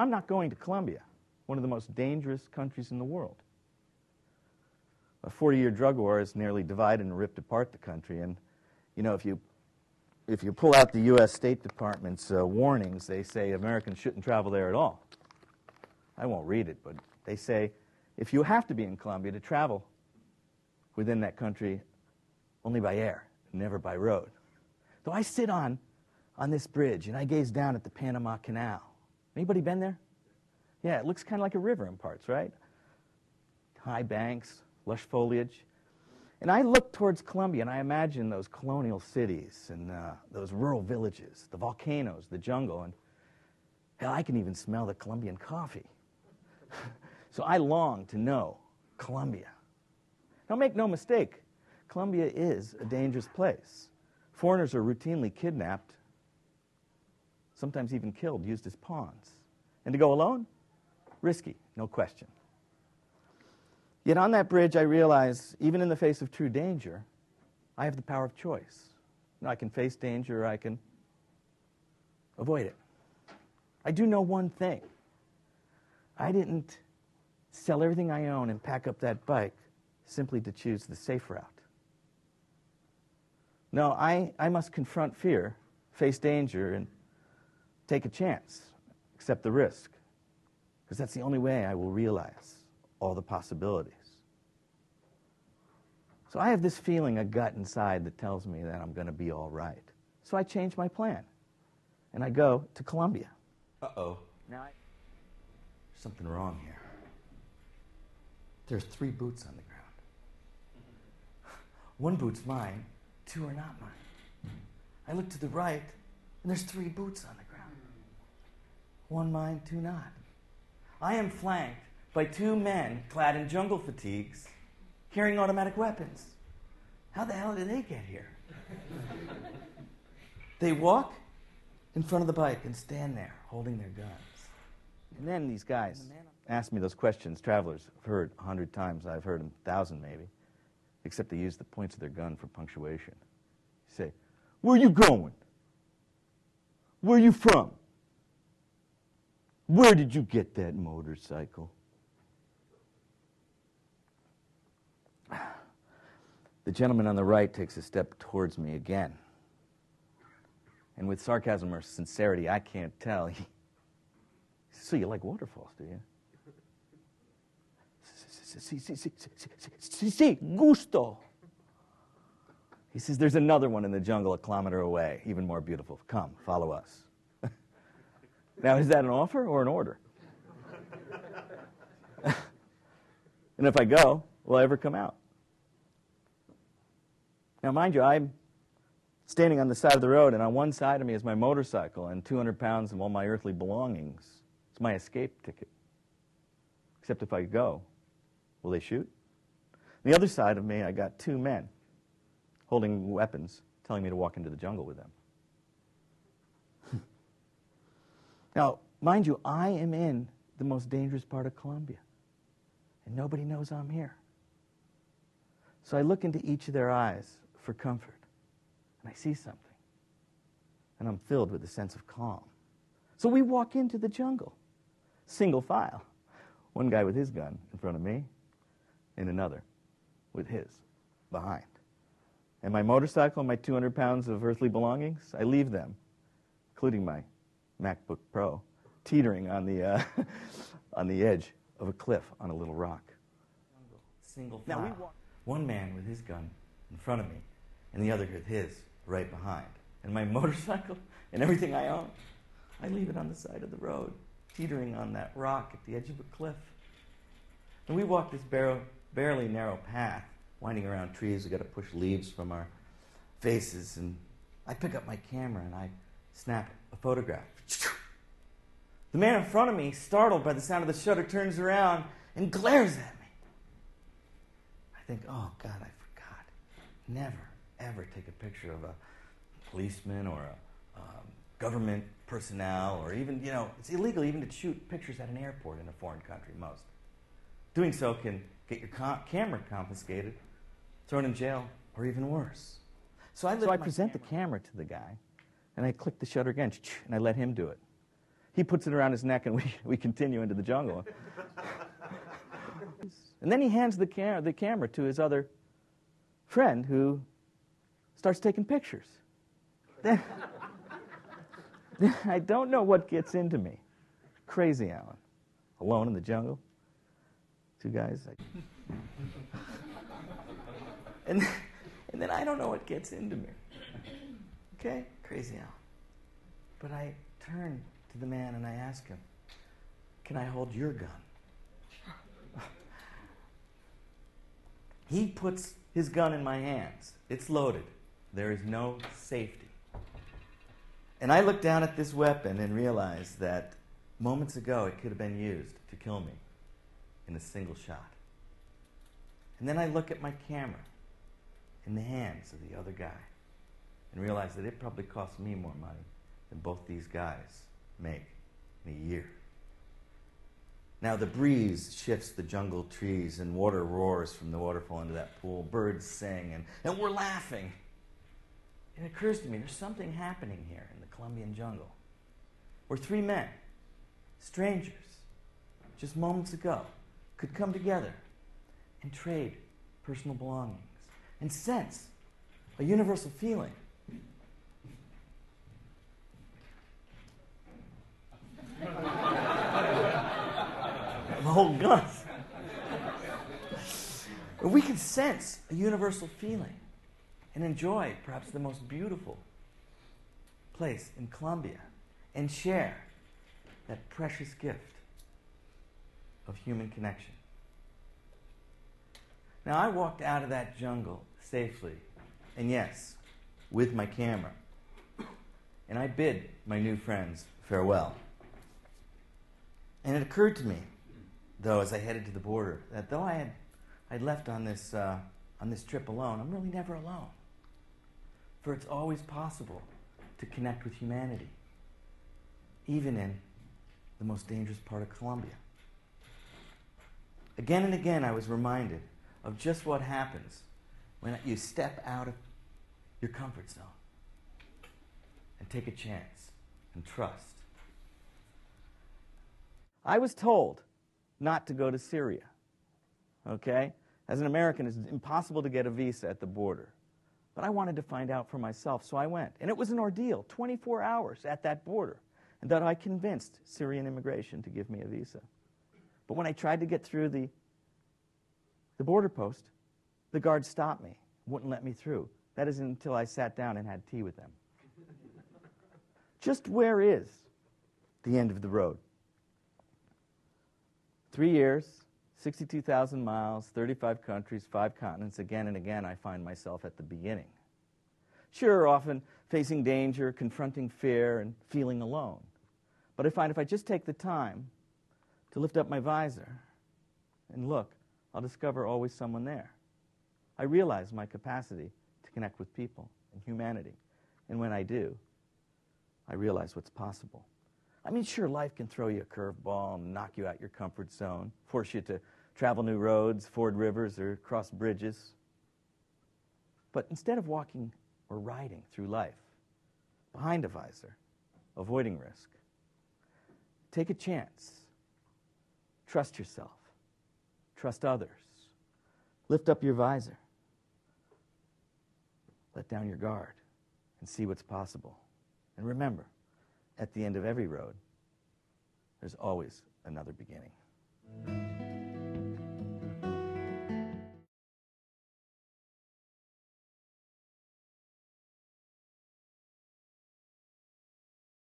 I'm not going to Colombia, one of the most dangerous countries in the world. A 40-year drug war has nearly divided and ripped apart the country. And, you know, if you pull out the U.S. State Department's warnings, they say Americans shouldn't travel there at all. I won't read it, but they say if you have to be in Colombia, to travel within that country only by air, never by road. So I sit on this bridge, and I gaze down at the Panama Canal. Anybody been there? Yeah, it looks kind of like a river in parts, right? High banks, lush foliage. And I look towards Colombia, and I imagine those colonial cities and those rural villages, the volcanoes, the jungle, and hell, I can even smell the Colombian coffee. So I long to know Colombia. Now, make no mistake, Colombia is a dangerous place. Foreigners are routinely kidnapped, sometimes even killed, used as pawns. And to go alone? Risky, no question. Yet on that bridge, I realize, even in the face of true danger, I have the power of choice. You know, I can face danger, or I can avoid it. I do know one thing. I didn't sell everything I own and pack up that bike simply to choose the safe route. No, I must confront fear, face danger, and take a chance, accept the risk, because that's the only way I will realize all the possibilities. So I have this feeling, a gut inside, that tells me that I'm going to be all right. So I change my plan, and I go to Colombia. Uh-oh. Now, there's something wrong here. There's 3 boots on the ground. One boot's mine, 2 are not mine. I look to the right, and there's 3 boots on the ground. 1 mine, 2 not. I am flanked by 2 men clad in jungle fatigues, carrying automatic weapons. How the hell did they get here? They walk in front of the bike and stand there, holding their guns. And then these guys ask me those questions travelers have heard 100 times. I've heard them 1,000 maybe, except they use the points of their gun for punctuation. You say, "Where you going? Where you from? Where did you get that motorcycle?" The gentleman on the right takes a step towards me again. And with sarcasm or sincerity, I can't tell. He says, "So you like waterfalls, do you?" Sí, gusto. He says, "There's another one in the jungle a kilometer away, even more beautiful. Come, follow us." Now, is that an offer or an order? And if I go, will I ever come out? Now, mind you, I'm standing on the side of the road, and on one side of me is my motorcycle and 200 pounds of all my earthly belongings. It's my escape ticket. Except if I go, will they shoot? On the other side of me, I got 2 men holding weapons, telling me to walk into the jungle with them. Now, mind you, I am in the most dangerous part of Colombia, and nobody knows I'm here. So I look into each of their eyes for comfort, and I see something, and I'm filled with a sense of calm. So we walk into the jungle, single file, one guy with his gun in front of me, and another with his behind. And my motorcycle and my 200 pounds of earthly belongings, I leave them, including my MacBook Pro, teetering on the on the edge of a cliff on a little rock. Single file. Now we walk. One man with his gun in front of me, and the other with his right behind. And my motorcycle and everything I own, I leave it on the side of the road, teetering on that rock at the edge of a cliff. And we walk this barely narrow path, winding around trees. We've got to push leaves from our faces. And I pick up my camera and I snap a photograph. The man in front of me, startled by the sound of the shutter, turns around and glares at me. I think, oh, God, I forgot. Never, ever take a picture of a policeman or a government personnel, or even, you know, it's illegal even to shoot pictures at an airport in a foreign country, most. Doing so can get your camera confiscated, thrown in jail, or even worse. So I present the camera to the guy, and I click the shutter again, and I let him do it. he puts it around his neck, and we continue into the jungle. And then he hands the camera to his other friend, who starts taking pictures. Then I don't know what gets into me. Crazy Allan. Alone in the jungle. Two guys. And then I don't know what gets into me. Okay? Crazy Allan. But I turn to the man and I ask him, can I hold your gun? He puts his gun in my hands. It's loaded. There is no safety. And I look down at this weapon and realize that moments ago it could have been used to kill me in a single shot. And then I look at my camera in the hands of the other guy and realize that it probably costs me more money than both these guys make in a year. Now the breeze shifts the jungle trees and water roars from the waterfall into that pool. Birds sing and we're laughing. It occurs to me there's something happening here in the Colombian jungle. Where three men, strangers, just moments ago, could come together and trade personal belongings and sense a universal feeling. The whole gun. We can sense a universal feeling and enjoy perhaps the most beautiful place in Colombia and share that precious gift of human connection. Now, I walked out of that jungle safely, and yes, with my camera, and I bid my new friends farewell. And it occurred to me, though, as I headed to the border, that though I'd left on this trip alone, I'm really never alone. For it's always possible to connect with humanity, even in the most dangerous part of Colombia. Again and again, I was reminded of just what happens when you step out of your comfort zone and take a chance and trust. I was told not to go to Syria, okay? As an American, it's impossible to get a visa at the border. But I wanted to find out for myself, so I went. And it was an ordeal, 24 hours at that border, and that I convinced Syrian immigration to give me a visa. But when I tried to get through the border post, the guard stopped me, wouldn't let me through. That is until I sat down and had tea with them. Just where is the end of the road? 3 years, 62,000 miles, 35 countries, 5 continents. Again and again, I find myself at the beginning. Sure, often facing danger, confronting fear, and feeling alone. But I find if I just take the time to lift up my visor and look, I'll discover always someone there. I realize my capacity to connect with people and humanity. And when I do, I realize what's possible. I mean, sure, life can throw you a curveball and knock you out your comfort zone, force you to travel new roads, ford rivers, or cross bridges. But instead of walking or riding through life behind a visor, avoiding risk, take a chance. Trust yourself. Trust others. Lift up your visor. Let down your guard and see what's possible. And remember, at the end of every road, there's always another beginning.